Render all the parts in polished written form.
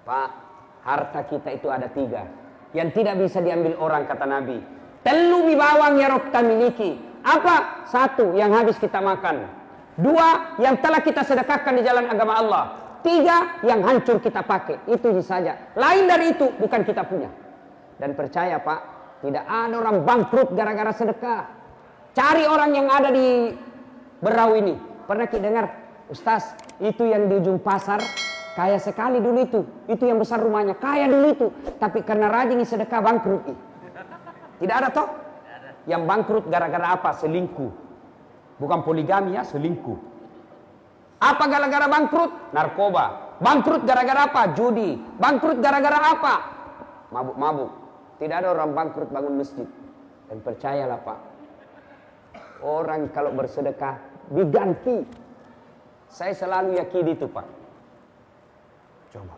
Pak, harta kita itu ada 3 yang tidak bisa diambil orang, kata Nabi. Telu bawang ya rob miliki. Apa? 1 yang habis kita makan. 2 yang telah kita sedekahkan di jalan agama Allah. 3 yang hancur kita pakai. Itu saja. Lain dari itu bukan kita punya. Dan percaya Pak, tidak ada orang bangkrut gara-gara sedekah. Cari orang yang ada di Berau ini. Pernah kita dengar, Ustaz, itu yang di ujung pasar kaya sekali dulu itu. Itu yang besar rumahnya, kaya dulu itu. Tapi karena rajin sedekah bangkrut. Tidak ada toh? Yang bangkrut gara-gara apa? Selingkuh. Bukan poligami ya, selingkuh. Apa gara-gara bangkrut? Narkoba. Bangkrut gara-gara apa? Judi. Bangkrut gara-gara apa? Mabuk-mabuk. Tidak ada orang bangkrut bangun masjid. Dan percayalah Pak, orang kalau bersedekah diganti. Saya selalu yakin itu Pak. Coba.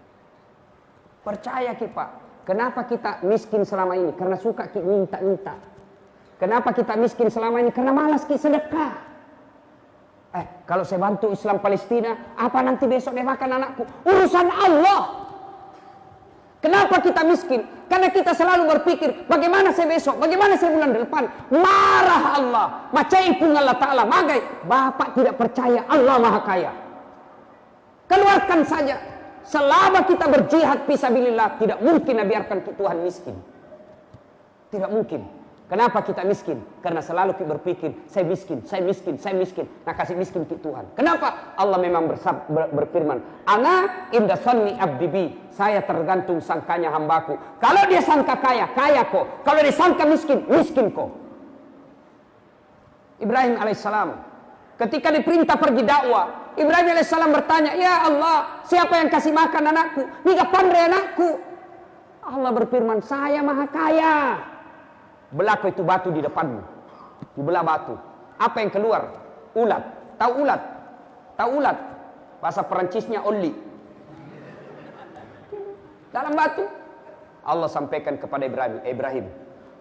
Percaya Ki Pak. Kenapa kita miskin selama ini? Karena suka Ki minta-minta. Kenapa kita miskin selama ini? Karena malas Ki sedekah. Kalau saya bantu Islam Palestina, apa nanti besok dia makan anakku? Urusan Allah. Kenapa kita miskin? Karena kita selalu berpikir, bagaimana saya besok? Bagaimana saya bulan depan? Marah Allah. Macaipun Allah Ta'ala. Magai. Bapak tidak percaya Allah Maha Kaya. Keluarkan saja. Selama kita berjihad fisabilillah, tidak mungkin biarkan Tuhan miskin. Tidak mungkin. Kenapa kita miskin? Karena selalu kita berpikir, saya miskin, saya miskin, saya miskin. Nah kasih miskin ke Tuhan. Kenapa? Allah memang berfirman, Ana inda sanni abdi bi. Saya tergantung sangkanya hambaku. Kalau dia sangka kaya, kaya kok. Kalau dia sangka miskin, miskin kok. Ibrahim alaihissalam, ketika diperintah pergi dakwah, Ibrahim alaihissalam bertanya, ya Allah, siapa yang kasih makan anakku? Nika pandai anakku. Allah berfirman, saya Maha Kaya. Belah itu batu di depanmu. Dibelah batu. Apa yang keluar? Ulat. Tahu ulat? Tahu ulat? Bahasa Perancisnya oli. Dalam batu. Allah sampaikan kepada Ibrahim, Ibrahim,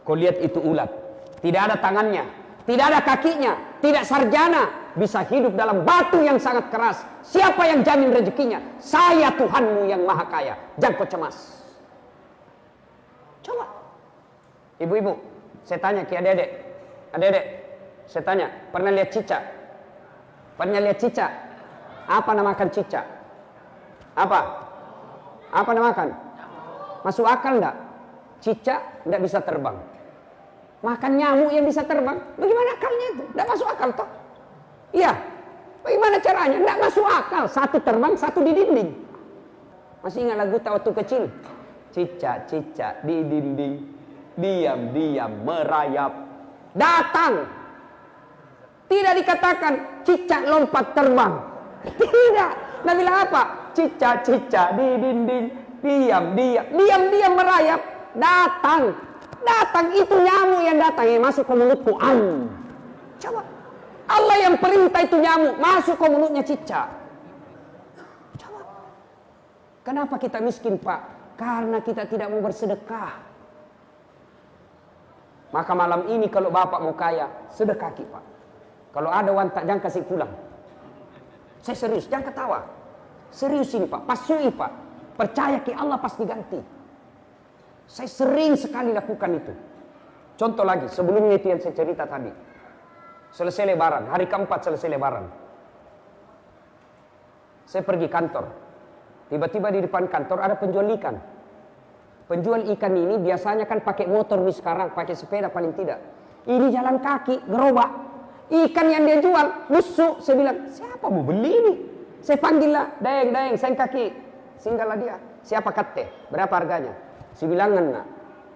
kau lihat itu ulat. Tidak ada tangannya, tidak ada kakinya, tidak sarjana, bisa hidup dalam batu yang sangat keras. Siapa yang jamin rezekinya? Saya Tuhanmu yang Maha Kaya. Jangan kau cemas. Coba. Ibu-ibu, saya tanya ke adik-adik. Adik-adik, saya tanya, pernah lihat cicak? Pernah lihat cicak? Apa namakan cicak? Apa? Apa namakan? Masuk akal enggak? Cicak enggak bisa terbang. Makan nyamuk yang bisa terbang. Bagaimana akalnya itu? Enggak masuk akal toh? Iya. Bagaimana caranya? Enggak masuk akal. Satu terbang, satu di dinding. Masih ingat lagu waktu kecil? Cicak-cicak di dinding, diam-diam merayap. Datang. Tidak dikatakan cicak lompat terbang. Tidak. Nah bilang apa? Cicak-cicak di dinding, diam-diam merayap. Datang. Datang itu nyamuk yang datang yang masuk ke mulutku. Coba. Allah yang perintah itu nyamuk masuk ke mulutnya cicak. Coba. Kenapa kita miskin Pak? Karena kita tidak mau bersedekah. Maka malam ini kalau Bapak mau kaya, sedekah Pak. Kalau ada wantak jangan kasih pulang. Saya serius, jangan ketawa. Serius ini Pak, pasui Pak. Percaya ke Allah pasti ganti. Saya sering sekali lakukan itu. Contoh lagi, sebelumnya itu yang saya cerita tadi. Selesai lebaran, hari keempat selesai lebaran. Saya pergi kantor. Tiba-tiba di depan kantor ada penjual ikan. Penjual ikan ini biasanya kan pakai motor nih sekarang, pakai sepeda paling tidak. Ini jalan kaki, gerobak. Ikan yang dia jual, busuk. Saya bilang, siapa mau beli ini? Saya panggil lah, dayang, saya kaki. Singgahlah dia. Siapa kate? Berapa harganya? Saya bilang, nak,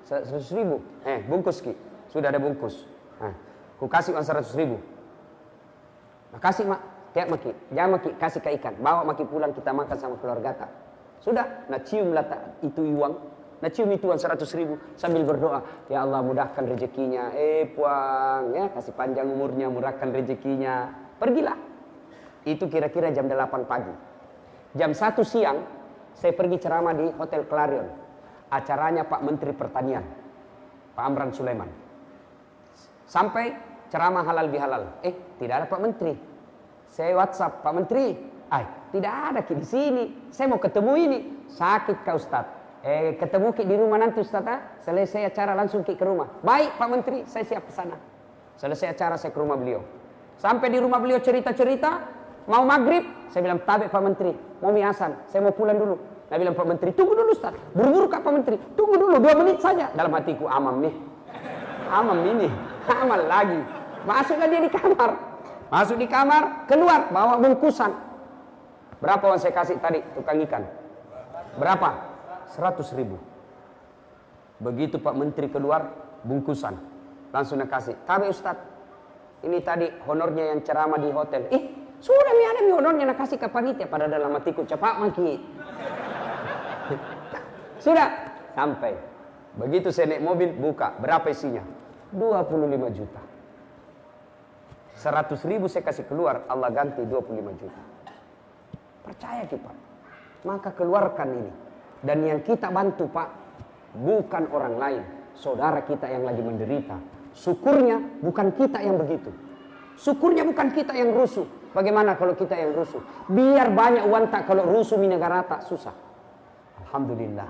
100.000. Bungkus Ki. Sudah ada bungkus. Ku kasih uang 100.000. Makasih mak. Tiap maki. Jangan maki, kasih ke ikan. Bawa maki pulang kita makan sama keluarga tak. Sudah, nak cium lah itu uang. Nak cium itu uang 100.000 sambil berdoa. Ya Allah mudahkan rezekinya. Puang, ya kasih panjang umurnya, murahkan rezekinya. Pergilah. Itu kira-kira jam 8 pagi. Jam 1 siang, saya pergi ceramah di Hotel Clarion. Acaranya Pak Menteri Pertanian, Pak Amran Sulaiman. Sampai ceramah halal bihalal. Tidak ada Pak Menteri. Saya WhatsApp, Pak Menteri, Tidak ada Ki di sini. Saya mau ketemu ini. Sakit Kak Ustaz. Ketemu Ki di rumah nanti Ustaz. Selesai acara langsung Ki ke rumah. Baik Pak Menteri, saya siap ke sana. Selesai acara saya ke rumah beliau. Sampai di rumah beliau cerita-cerita. Mau maghrib, saya bilang tabe Pak Menteri. Mau mie asan, saya mau pulang dulu. Saya bilang Pak Menteri, tunggu dulu Ustaz. Buru-buru Kak Pak Menteri. Tunggu dulu 2 menit saja. Dalam hatiku amam nih. Amam ini. Amal lagi. Masuklah dia di kamar. Masuk di kamar, keluar bawa bungkusan. Berapa yang saya kasih tadi tukang ikan? Berapa? 100.000. Begitu Pak Menteri keluar, bungkusan. Langsung nak kasih. Tabe Ustaz, ini tadi honornya yang ceramah di hotel. Sudah ada honornya nak kasih ke panitia. Pada dalam hatiku, cepat maki. Sudah, sampai. Begitu saya naik mobil, buka. Berapa isinya? 25 juta. 100.000 saya kasih keluar, Allah ganti 25 juta. Percaya kita, maka keluarkan ini. Dan yang kita bantu Pak, bukan orang lain, saudara kita yang lagi menderita. Syukurnya bukan kita yang begitu. Syukurnya bukan kita yang rusuh. Bagaimana kalau kita yang rusuh? Biar banyak uang tak, kalau rusuh di negara tak susah. Alhamdulillah.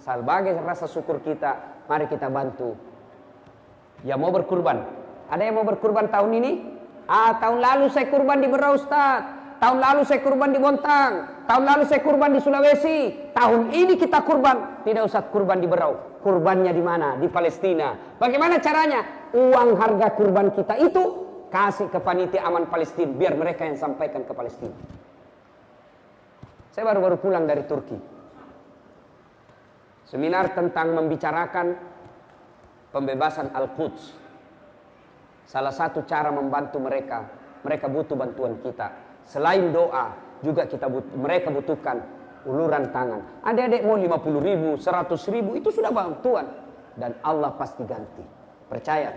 Sebagai rasa syukur kita, mari kita bantu. Ya mau berkurban. Ada yang mau berkurban tahun ini? Tahun lalu saya kurban di Berau Ustaz. Tahun lalu saya kurban di Bontang. Tahun lalu saya kurban di Sulawesi. Tahun ini kita kurban. Tidak usah kurban di Berau. Kurbannya di mana? Di Palestina. Bagaimana caranya? Uang harga kurban kita itu kasih ke panitia aman Palestina. Biar mereka yang sampaikan ke Palestina. Saya baru-baru pulang dari Turki. Seminar tentang membicarakan pembebasan Al-Quds. Salah satu cara membantu mereka. Mereka butuh bantuan kita. Selain doa, juga mereka butuhkan uluran tangan. Adik-adik mau 50.000, 100.000, itu sudah bantuan. Dan Allah pasti ganti. Percaya,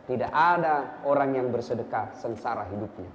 tidak ada orang yang bersedekah sengsara hidupnya.